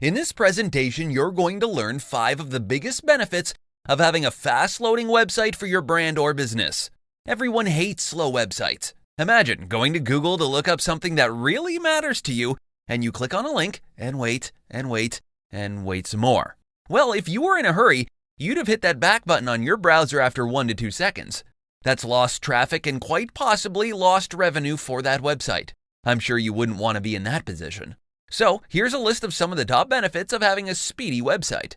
In this presentation, you're going to learn 5 of the biggest benefits of having a fast-loading website for your brand or business. Everyone hates slow websites. Imagine going to Google to look up something that really matters to you, and you click on a link and wait and wait and wait some more. Well, if you were in a hurry, you'd have hit that back button on your browser after 1 to 2 seconds. That's lost traffic and quite possibly lost revenue for that website. I'm sure you wouldn't want to be in that position. So, here's a list of some of the top benefits of having a speedy website.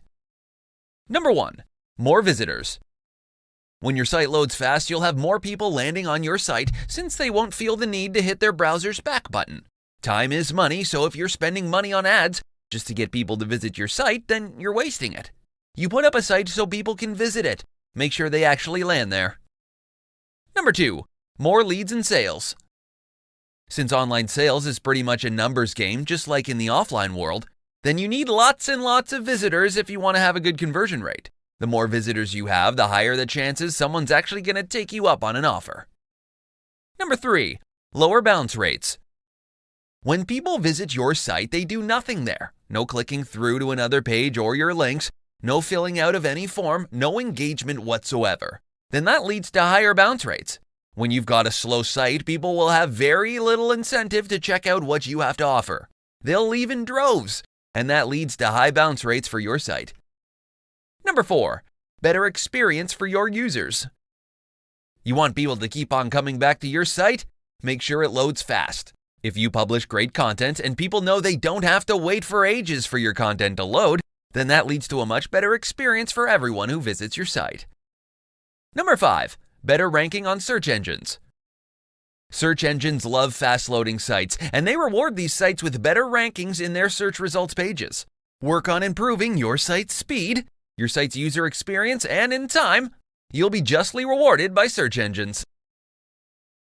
Number 1. More visitors. When your site loads fast, you'll have more people landing on your site since they won't feel the need to hit their browser's back button. Time is money, so if you're spending money on ads just to get people to visit your site, then you're wasting it. You put up a site so people can visit it. Make sure they actually land there. Number 2. More leads and sales. Since online sales is pretty much a numbers game, just like in the offline world, then you need lots and lots of visitors if you want to have a good conversion rate. The more visitors you have, the higher the chances someone's actually going to take you up on an offer. Number 3. Lower bounce rates. When people visit your site, they do nothing there. No clicking through to another page or your links, no filling out of any form, no engagement whatsoever. Then that leads to higher bounce rates. When you've got a slow site, people will have very little incentive to check out what you have to offer. They'll leave in droves, and that leads to high bounce rates for your site. Number 4. Better experience for your users. You want people to keep on coming back to your site? Make sure it loads fast. If you publish great content and people know they don't have to wait for ages for your content to load, then that leads to a much better experience for everyone who visits your site. Number 5. Better ranking on search engines. Search engines love fast-loading sites, and they reward these sites with better rankings in their search results pages. Work on improving your site's speed, your site's user experience, and in time, you'll be justly rewarded by search engines.